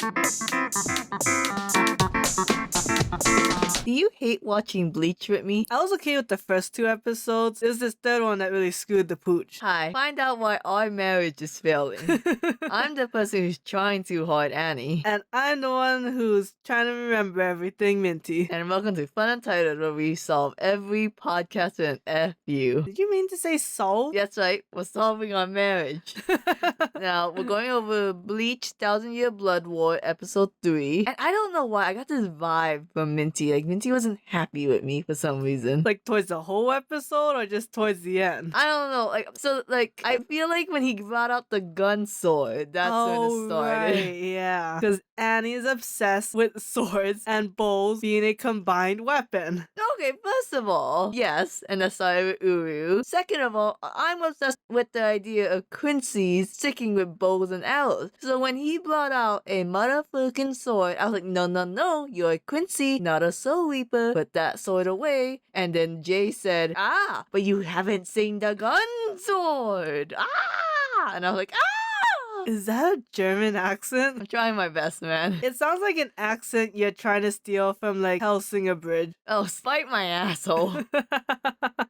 Do you hate watching Bleach with me? I was okay with the first 2 episodes. It was this third one that really screwed the pooch. Hi, find out why our marriage is failing. I'm the person who's trying too hard, Annie. And I'm the one who's trying to remember everything, Minty. And welcome to FunUntitled, where we solve every podcast with an FU. Did you mean to say solve? That's right, we're solving our marriage. Now, we're going over Bleach 1000-Year Blood War, episode 3. And I don't know why, I got this vibe from Minty. Like, Minty wasn't happy with me for some reason. Like, towards the whole episode or just towards the end? I don't know. I feel like when he brought out the gun sword, that's when it started. Right, yeah. Because Annie is obsessed with swords and bows being a combined weapon. Okay, first of all, yes, and that's started with Uru. Second of all, I'm obsessed with the idea of Quincy sticking with bows and arrows. So when he brought out a motherfucking sword, I was like, no, you're a Quincy, not a Soul Reaper. Put that sword away. And then Jay said, but you haven't seen the gun sword. And I was like, Is that a German accent? I'm trying my best, man. It sounds like an accent you're trying to steal from, like, Helsinger Bridge. Oh, spite my asshole.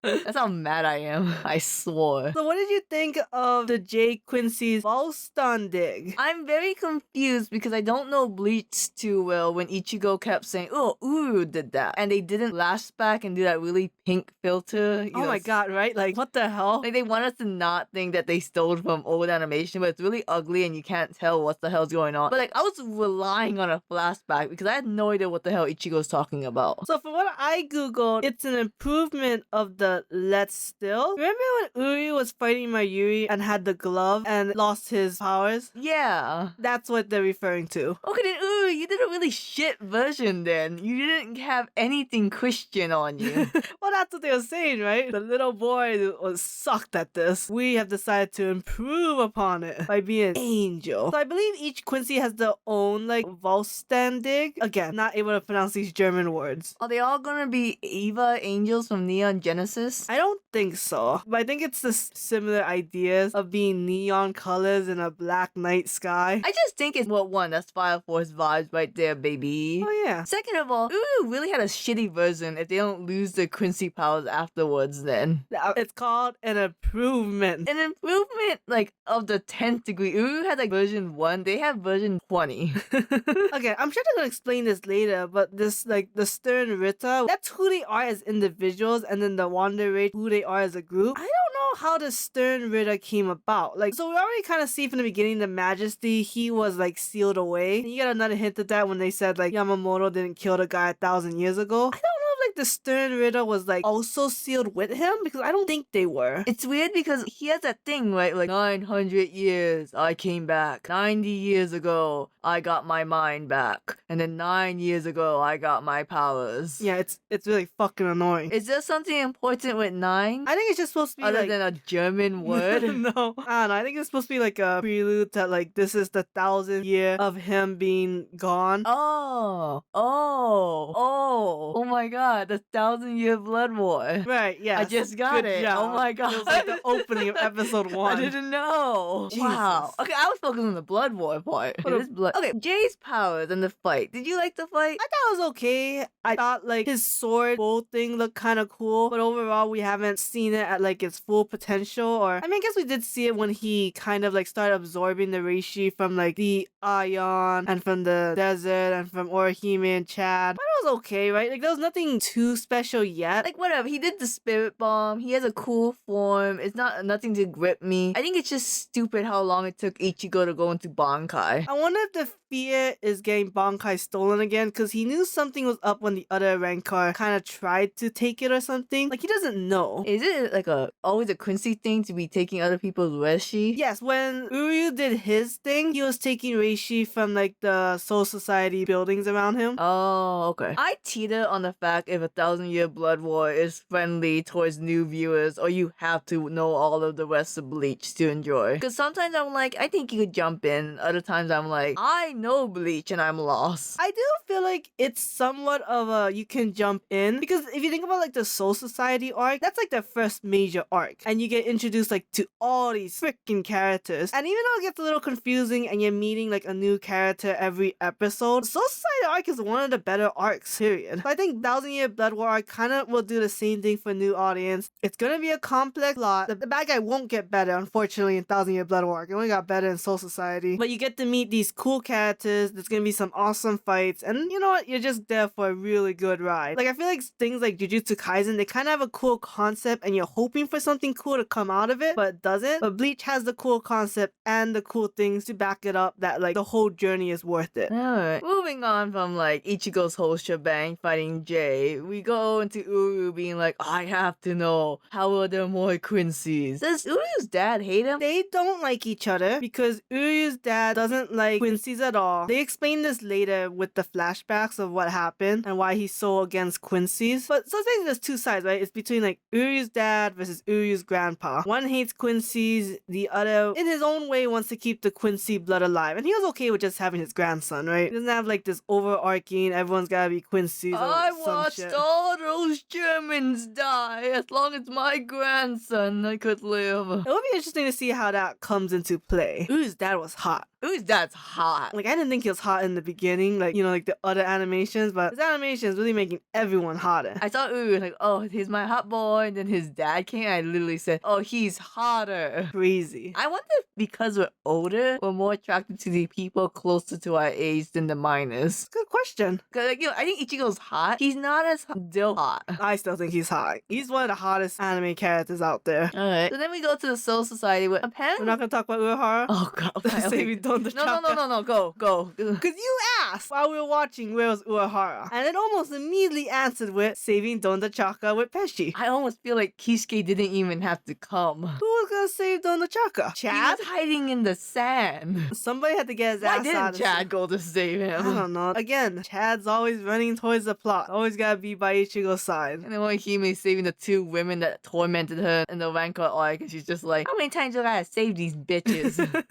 That's how mad I am. I swore. So what did you think of the Jay Quincy's Vollstandig? I'm very confused because I don't know Bleach too well when Ichigo kept saying, oh, Uru did that. And they didn't lash back and do that really pink filter. Oh my god, right? Like, what the hell? Like, they want us to not think that they stole from old animation, but it's really ugly and you can't tell what the hell's going on. But, like, I was relying on a flashback because I had no idea what the hell Ichigo's talking about. So from what I googled, it's an improvement of the Let's Still. Remember when Uri was fighting Mayuri and had the glove and lost his powers? Yeah. That's what they're referring to. Okay, then Uru, you did a really shit version then. You didn't have anything Christian on you. Well, that's what they were saying, right? The little boy was sucked at this. We have decided to improve upon it by being an angel. So I believe each Quincy has their own, like, Vollstandig. Again, not able to pronounce these German words. Are they all gonna be Eva angels from Neon Genesis? I don't think so. But I think it's the similar ideas of being neon colors in a black night sky. I just think it's that's Fire Force vibes right there, baby. Oh yeah. Second of all, Uru really had a shitty version if they don't lose their Quincy powers afterwards then. It's called an improvement. An improvement, like, of the 10th degree. Uru had, like, version 1. They have version 20. Okay, I'm sure they're gonna explain this later, but this, like, the Stern Ritter, that's who they are as individuals, and then the Wandereich, who they are as a group. I don't know how the Stern Ritter came about. Like, so we already kind of see from the beginning the Majesty, he was, like, sealed away. And you got another hint of that when they said, like, Yamamoto didn't kill the guy 1,000 years ago. I don't know if, like, the Stern Ritter was, like, also sealed with him, because I don't think they were. It's weird because he has that thing, right? Like, 900 years, I came back. 90 years ago, I got my mind back. And then 9 years ago, I got my powers. Yeah, it's really fucking annoying. Is there something important with 9? I think it's just supposed to be other like... than a German word? No. I don't know. I think it's supposed to be like a prelude to, like, this is the 1,000th year of him being gone. Oh my god, the 1000-Year Blood War. Right, yeah. I just got Good it. job. Oh my god. It was like the opening of episode 1. I didn't know. Jesus. Wow. Okay, I was focused on the Blood War part. It is blood. Okay, Jay's powers and the fight. Did you like the fight? I thought it was okay. I thought, like, his sword bow thing looked kind of cool, but overall we haven't seen it at, like, its full potential. Or I mean, I guess we did see it when he kind of, like, started absorbing the reishi from, like, the Ion and from the desert and from Orihime and Chad. But it was okay, right? Like, there was nothing too special yet. Like, whatever. He did the spirit bomb. He has a cool form. It's nothing to grip me. I think it's just stupid how long it took Ichigo to go into Bankai. I wonder if the fear is getting Bankai stolen again, because he knew something was up when the other Rancor kind of tried to take it or something. Like, he doesn't know. Is it like always a Quincy thing to be taking other people's reishi? Yes, when Uryu did his thing, he was taking reishi from, like, the Soul Society buildings around him. Oh, okay. I teeter on the fact if A 1,000-Year Blood War is friendly towards new viewers, or you have to know all of the rest of Bleach to enjoy. Because sometimes I'm like, I think you could jump in. Other times I'm like, I know Bleach and I'm lost. I do feel like it's somewhat of a you can jump in, because if you think about like the Soul Society arc, that's like the first major arc, and you get introduced like to all these freaking characters. And even though it gets a little confusing and you're meeting like a new character every episode, Soul Society arc is one of the better arcs, period. So I think 1,000-Year Blood War arc kind of will do the same thing for new audience. It's gonna be a complex plot. The bad guy won't get better, unfortunately, in 1,000-Year Blood War arc. It only got better in Soul Society. But you get to meet these cool characters. There's gonna be some awesome fights, and you know what? You're just there for a really good ride. Like, I feel like things like Jujutsu Kaisen, they kind of have a cool concept, and you're hoping for something cool to come out of it, but it doesn't. But Bleach has the cool concept and the cool things to back it up that like the whole journey is worth it. Alright. Moving on from like Ichigo's whole shebang fighting Jay, we go into Uru being like, I have to know, how are there more Quincy's? Does Uru's dad hate him? They don't like each other because Uryu's dad doesn't like Quincy's at all. They explain this later with the flashbacks of what happened and why he's so against Quincy's. But so basically there's two sides, right? It's between like Uryu's dad versus Uryu's grandpa. One hates Quincy's, the other in his own way wants to keep the Quincy blood alive. And he was okay with just having his grandson, right? He doesn't have like this overarching, everyone's gotta be Quincy's. I some watched shit. all those Germans die. As long as my grandson I could live. It would be interesting to see how that comes into play. Uryu's dad was hot. Uru's dad's hot. Like, I didn't think he was hot in the beginning, like, you know, like the other animations, but his animation is really making everyone hotter. I saw Uru like, oh, he's my hot boy, and then his dad came, and I literally said, oh, he's hotter. Crazy. I wonder if because we're older, we're more attracted to the people closer to our age than the minors. Good question. Cause like, you know, I think Ichigo's hot. He's not as still hot. I still think he's hot. He's one of the hottest anime characters out there. Alright. So then we go to the Soul Society with We're apparently. not gonna talk about Urahara. Oh god. Saving Don the No, go. Because you asked while we were watching where was Urahara, and it almost immediately answered with saving Don the Chaka with Pesci. I almost feel like Kisuke didn't even have to come. Who was gonna save Don the Chaka? He Chad? was hiding in the sand. Somebody had to get his Why ass out didn't of Chad go to save I him? don't know. Again, Chad's always running towards the plot. Always gotta be by Ichigo's side. And then when Hime saving the two women that tormented her in the Rancor arc, and she's just like, how many times do I gotta save these bitches?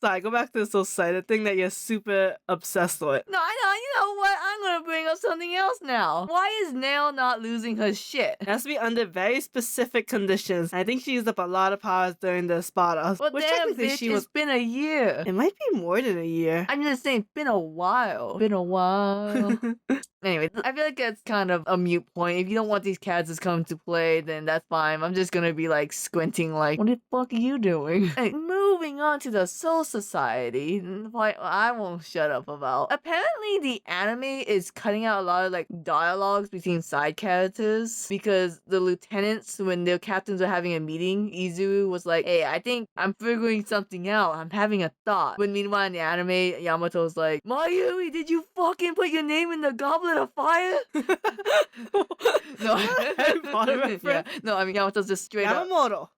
Sorry, go back to the Soul Society, the thing that you're super obsessed with. No, I know. You know what? I'm gonna bring up something else now. Why is Nail not losing her shit? It has to be under very specific conditions. I think she used up a lot of powers during the Spada. Well, which damn, technically bitch, she was. it's been a year. It might be more than a year. I'm just saying, it's been a while. Anyway, I feel like that's kind of a mute point. If you don't want these characters come to play, then that's fine. I'm just gonna be like squinting like, what the fuck are you doing? And moving on to the Soul Society, the point I won't shut up about. Apparently the anime is cutting out a lot of like dialogues between side characters because the lieutenants, when their captains were having a meeting, Izuru was like, hey, I think I'm figuring something out. I'm having a thought. But meanwhile in the anime, Yamato's like, Mayuri, did you fucking put your name in the goblet of fire? No, yeah. No, I mean Yamato's just straight up.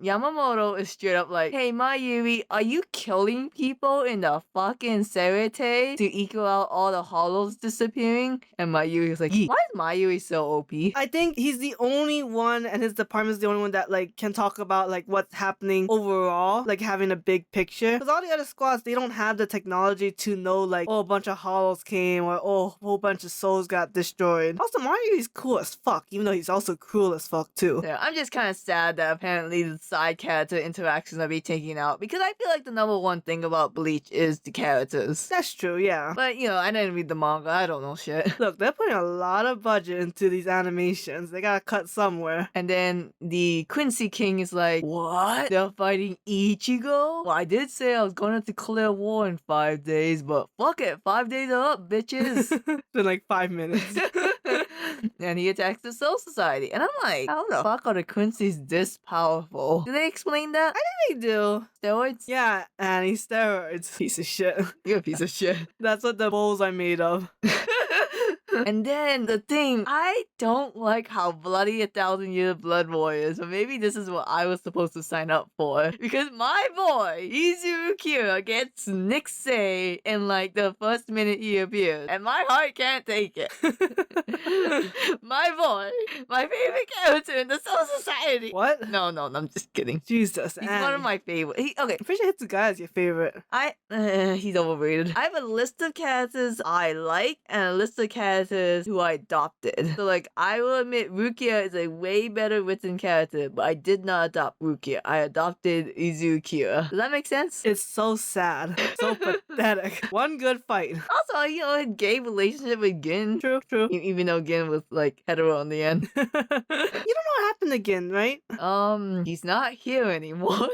Yamamoto is straight up like, hey Mayuri, are you killing people in the fucking Serete to equal out all the hollows disappearing? And Mayuri was like, why is Mayuri so OP? I think he's the only one, and his department's the only one that like can talk about like what's happening overall, like having a big picture. Because all the other squads, they don't have the technology to know like, oh, a bunch of hollows came, or oh, a whole bunch of souls got destroyed. Also, Mayuri's cool as fuck, even though he's also cruel as fuck too. Yeah, I'm just kind of sad that apparently the side character interactions are being taken out because I feel like the number one thing about Bleach is the characters. That's true, yeah. But you know, I didn't read the manga. I don't know shit. Look, they're putting a lot of budget into these animations. They gotta cut somewhere. And then the Quincy King is like, what? They're fighting Ichigo? Well, I did say I was going to declare war in 5 days, but fuck it. 5 days are up, bitches. In like 5 minutes. And he attacks the Soul Society. And I'm like, how the fuck are the Quincy's this powerful? Do they explain that? I think they do. Steroids? Yeah, and he's steroids. Piece of shit. You're a piece of shit. That's what the bowls are made of. And then the thing, I don't like how bloody 1,000-Year Blood War is, but maybe this is what I was supposed to sign up for. Because my boy, Izuru Kira, gets Nixei in like the first minute he appears. And my heart can't take it. My boy, my favorite character in the Soul Society. What? No, I'm just kidding. Jesus, He's one of Annie. my favorite. Okay, I'm pretty sure Hitsugai is your favorite. he's overrated. I have a list of characters I like and a list of characters who I adopted. So like, I will admit Rukia is a way better written character, but I did not adopt Rukia. I adopted Izukira. Does that make sense? It's so sad. So pathetic. One good fight. Also, you know, a gay relationship with Gin. True. Even though Gin was like hetero on the end. You don't know what happened again, right? He's not here anymore.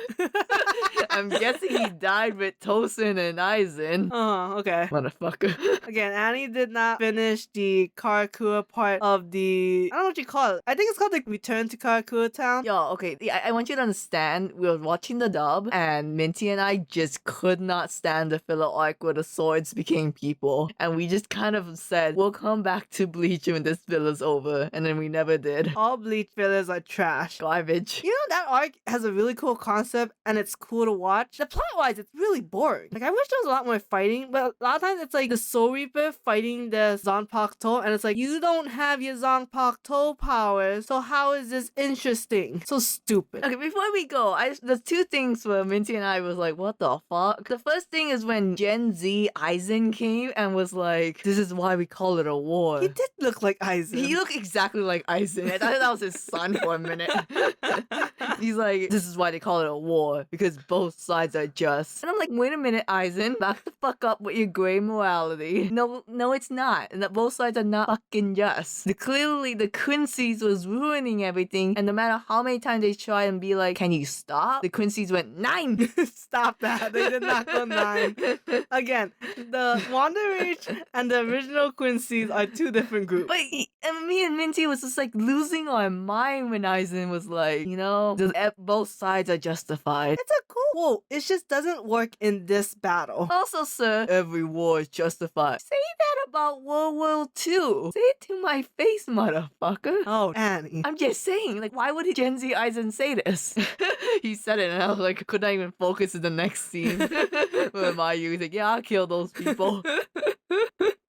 I'm guessing he died with Tosin and Aizen. Oh, okay. Motherfucker. Again, Annie did not finish the Karakura part of the... I don't know what you call it. I think it's called the Return to Karakura Town. Yo, okay, I want you to understand, we were watching the dub, and Minty and I just could not stand the filler arc where the swords became people. And we just kind of said, we'll come back to Bleach when this filler's over. And then we never did. All Bleach fillers are trash. Garbage. You know, that arc has a really cool concept and it's cool to watch. The plot-wise, it's really boring. Like, I wish there was a lot more fighting, but a lot of times it's like the Soul Reaper fighting the Zanpakuto, and it's like, you don't have your Zanpakuto powers, so how is this interesting? So stupid. Okay, before we go, there's two things where Minty and I was like, what the fuck? The first thing is when Gen Z Aizen came and was like, this is why we call it a war. He did look like Aizen. He looked exactly like Aizen. I thought that was his son for a minute. He's like, this is why they call it a war, because both sides are just. And I'm like, wait a minute, Aizen, back the fuck up with your gray morality. No, it's not. And that both sides are not fucking just. Clearly, the Quincy's was ruining everything, and no matter how many times they tried and be like, can you stop? The Quincy's went 9. Stop that. They did not go 9. Again, the Wandereich and the original Quincy's are two different groups. But and me and Minty was just like losing our mind when Aizen was like, you know, both sides are justified. It's a cool quote. It just doesn't work in this battle. Also, sir, every war is justified. Say that about World War II. Say it to my face, motherfucker. Oh, Annie. I'm just saying, like, why would Gen Z Aizen say this? He said it, and I was like, could not even focus in the next scene. Where Mayu was like, yeah, I'll kill those people.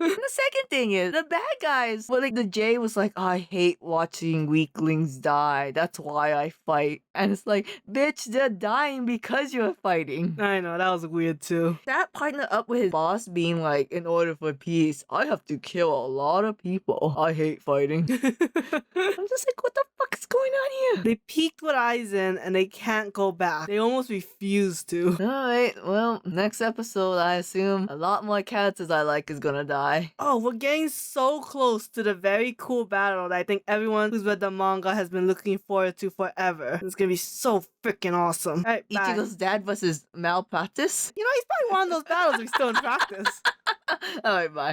And the second thing is, the bad guys, well, like, the J was like, I hate watching weaklings die. That's why I fight. And it's like, bitch, they're dying because you're fighting. I know, that was weird too. That partnered up with his boss being like, in order for peace, I have to kill a lot of people. I hate fighting. I'm just like, what the fuck is going on here? They peaked with Aizen and they can't go back. They almost refuse to. Alright, well, next episode, I assume a lot more characters I like is gonna die. Oh, we're getting so close to the very cool battle that I think everyone who's read the manga has been looking forward to forever. It's gonna be so freaking awesome. Alright, bye. Ichigo's dad versus Malpractice? You know, he's probably won those battles if he's still in practice. Alright, bye.